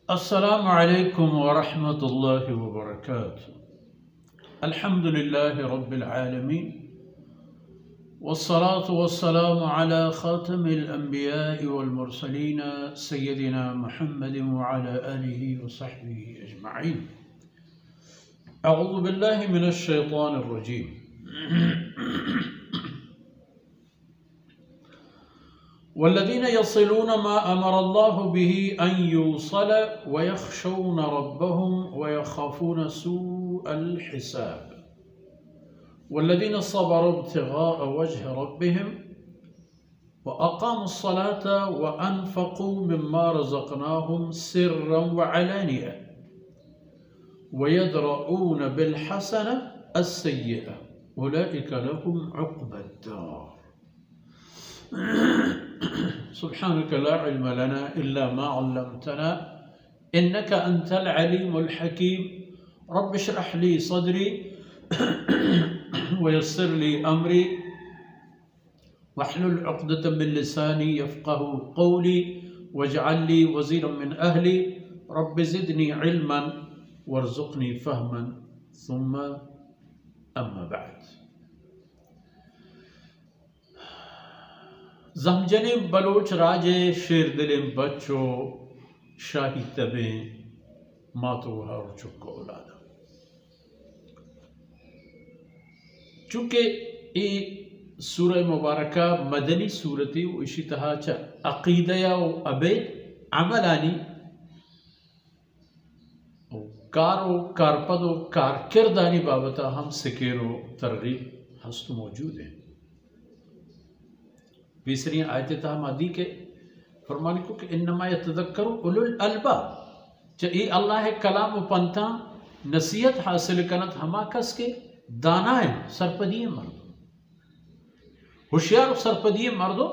अस्सलामु अलैकुम वरहमतुल्लाहि वबरकातुहू। अल्हम्दुलिल्लाहि रब्बिल आलमीन वस्सलातु वस्सलामु अला खातमिल अंबियाइ वल मुरसलीन सय्यदिना मुहम्मदिन व अला आलिहि व सहबिहि अजमईन। अऊज़ु बिल्लाहि मिनश शैतानिर रजीम। वल्लज़ीन यसिलून मा अमरल्लाहु बिही अन युसल व यख़शौन रब्बहुम व यख़ाफ़ून सूअल हिसाब वल्लज़ीन सबरू इब्तिग़ाअ वजहि रब्बिहिम व अक़ामुस्सलात व अनफ़क़ू मिम्मा रज़क़नाहुम सिर्रन व अलानिया व यद्रऊन बिलहसनति अस्सय्यअ उलाइका लहुम उक़बद्दार। सुब्हानक ला इल्म लना इल्ला मा अल्लमतना इन्नका अंतल अलीमुल हकीम। रब्बि इश्रह ली सदरी व यस्सिर ली अमरी वहलुल उक़दतम मिन लिसानी यफ़क़हू क़ौली वजअल ली वज़ीरन मिन अहली रब्बि ज़िदनी इल्मन वरज़ुक़नी फ़हमन सुम्मा अम्मा बअद। ज़मजने बलोच राजे शेर दिलें बच्चों शाही तबें मातो हर चुक औलादा। चूँकि ये सूरह मुबारका मदनी सूरती व इसी तरह च अक़ीदया व अबेद अमलानी कारो कारपदो कारकिरदानी बाबता हम सिकेरो तरगीब हस्त मौजूद हैं। 20वीं आयत तहमादी के फरमाने को कि इन्नमा यतज़क्करु उलुल अलबाब चे अल्लाह कलाम पंथा नसीहत हासिल करत हमा कस के दाना है सरपदिय मर्दो होशियार सरपदिय मर्दो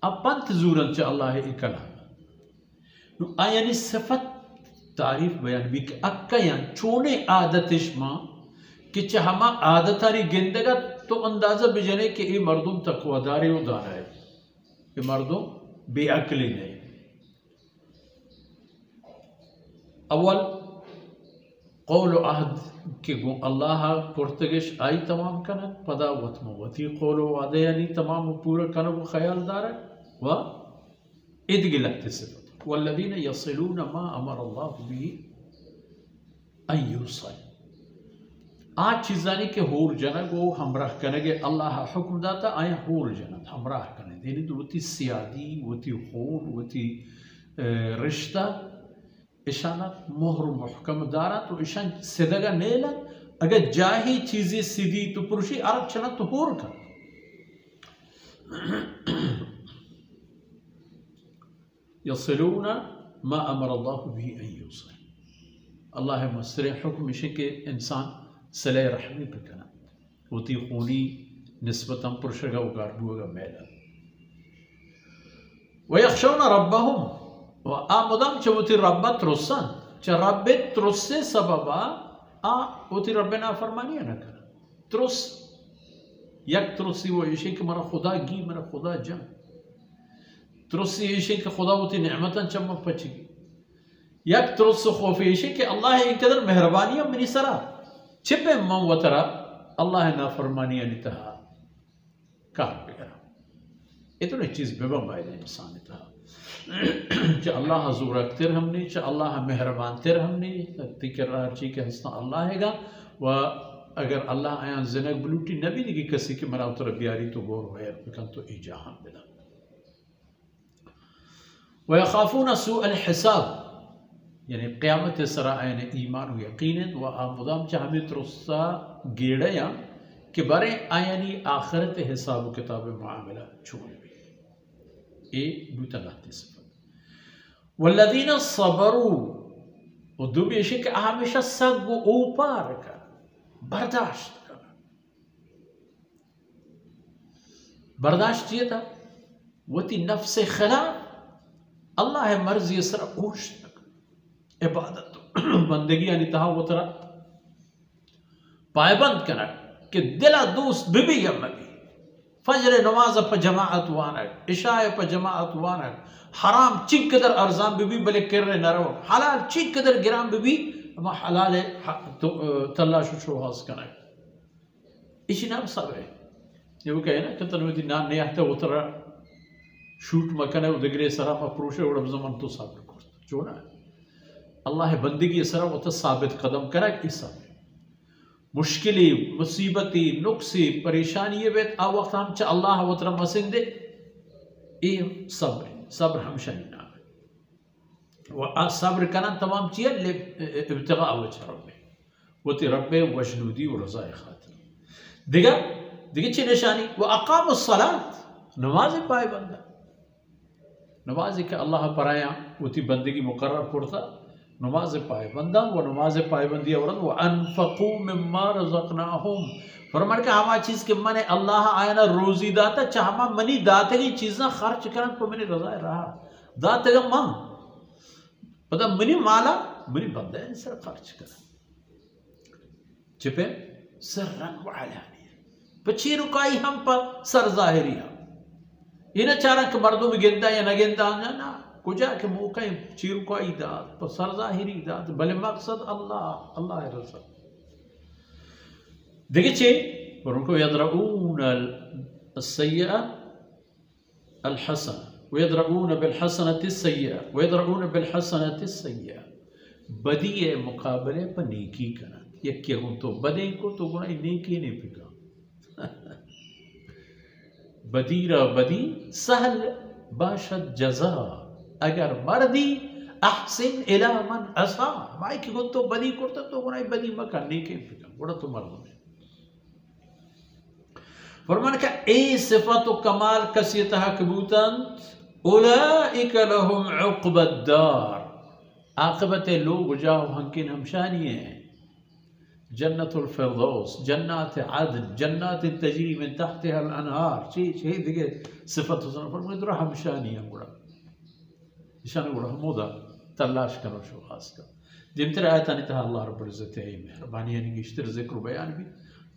अब पंथ जूरन चे अल्लाह कलाम आयानी सिफत तारीफ बयान भी कि अक्कयां चोने आदतिश मां कि चे हमा आदतारी गिंदगत तो अंदाजा बिजने कि ये मर्दुम तकवादारे व दाना है, ये मर्दुम बेअक्ली नहीं। अव्वल कौल अहद के गो अल्लाह पुर्तगिश आई तमाम कनक पदा वतम वती कौल वादे यानी तमाम पूरा कनक ख्यालदार व इदगिलत सिफत वल्लज़ीन यसिलून मा अमरल्लाहु बिही अन युसल आज चीज़ानी के होर जनक वो हमराह कनेगे अल्लाह हुक्म दाता आया होर जनक हमराह कने देनी तो वती सियादी वती खून वती रिश्ता इशाना मोहर मुहकम दारा तो ईशान सिदगा नेला अगर जाही चीज़ें सीधी तो पुरुषी आरब चला तो होर कर यसिलून मा अमरल्लाहु बिही अन युसल अल्लाह मसरे हुक्म इशे के इंसान सले रहमी बिकना होती खूनी निस्बतम पुरुषगा उगारबुगा मैला व यख़शौन रब्बहुम व आमुदम चवती रब्बत रुसन च रब्बे त्रुस्से सबबा आ होती रब्बे ना फरमानी ना कर त्रुस यक त्रुसी वो इशे कि मरा खुदा गी मरा खुदा जम त्रुसी इशे कि खुदा होती नेमतन चमक पचेगी यक त्रुस खौफ इशे कि अल्लाह इनकदर मेहरबानियां मिनी सरा छिपे मम वतरा अल्लाह ना फरमानी अनितहा कार बेरा इतने चीज़ बेबम आए इंसान इतहा च अल्लाह हजूर अक्तर हमने च अल्लाह मेहरबान तर हमने तिकर ची के हंसना अल्लाह हैगा व अगर अल्लाह आया जनक बलूटी नबी की कसी के मरा उतर बियारी तो गौर है बिकन तो ई जहां बिला व यखाफून सूअल हिसाब यानी क़यामत सरा आयन ईमान व यकीन व आमुदाम चाहमे तुरस्सा गेड़या कि बारे आयनी आखिरत हिसाब किताब मामला छोड़ भी ए बुतलाते सफर वल्लज़ीन सबरू और दुबेशे के हमेशा सग ऊपर कर बर्दाश्त कर बर्दाश्त ये था वती नफ्स खिलाफ अल्लाह मर्जी सरा ओश इबादत बंदगी यानी तहा वो तरह पायबंद करा कि दिला दोस्त बिबी या मबी فجر نماز په جماعت وانه، عشاء په جماعت وانه، حرام چی قدر ارزان ببی بلے کرنے نرو، حلال چی قدر گرام ببی اما حلال تلاشو شو هاز کنه. ایشی نام صبر ہے. یہ وہ کہے نا کہ تنوی دی نام نیاہتا اترا شوٹ مکنه و دگری سرا ما پروشه و زمان تو صبر کرد. چونه؟ اللہ بندگی سرا و تا ثابت قدم کرک ای صبر. مشکلی، مصیبتی، نقصی، پریشانی بیت آ وقت ہم چا اللہ و ترا مسند دے ای صبر. صبر ہمشانی نام ہے. و صبر کنن تمام چیئے ابتغاء وجه ربی و تی ربی وجنودی و رضای خاطر. دیگر چی نشانی؟ و اقام الصلاة، نماز پائے بندہ. نمازی کہ اللہ پرایا و تی بندگی مقرر کرتا نماز پائے بندہ و نماز پائے بندی اورد و انفقوا مما رزقناہم. فرمان کہ ہما چیز کہ میں نے اللہ آئینا روزی داتا چاہ ہما منی داتے گی چیزاں خرچ کرن تو منی رضا رہا داتے گا من پتہ منی مالا منی بندہ ہے سر خرچ کرن چپے سرن و علانی پچھی رکائی ہم پر سر ظاہری ہم یہ نہ چاہ رہا کہ مردوں میں گندہ یا نہ گندہ نا کجا کہ موقع چیرو کا ایداد پر سر ظاہری ایداد بلے مقصد اللہ رضا. دیکھیں چھے ورنکو یدرعون السیئة الحسنة ویدرعون بالحسنة السیئة ویدرعون بالحسنة السیئة. بدی مقابلے پر نیکی کرنا. یکی ہوں تو بدیں کو تو گناہ نیکی نہیں پکا. بدی را بدی سہل باشد جزا اگر مردی احسن الى من اسا مائی کی گن تو بدی کرتا تو گناہ بدی مکا نیکی پکا بڑا تو مردوں میں. فرمان کہ اے صفت و کمال کسی تحقبوتاً اولئک لهم عقب الدار. عاقبت لوگ جاؤ ہنکن ہمشانی ہیں جنت الفردوس، جنات عدن، جنات تجری من تحتها الانہار. چیز دیگه صفت حسن فرمان درہ ہمشانی ہیں گوڑا اشانی گوڑا ہمودا تلاش کرو شو خاص کر. جمتر آیتانی تہا اللہ رب العزت ہے مہربانی یعنی اشتر ذکر و بیان بھی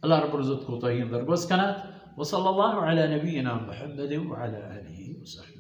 اللہ رب العزت کو تاہیم درگوز کنات. وصلى الله على نبينا محمد وعلى آله وصحبه.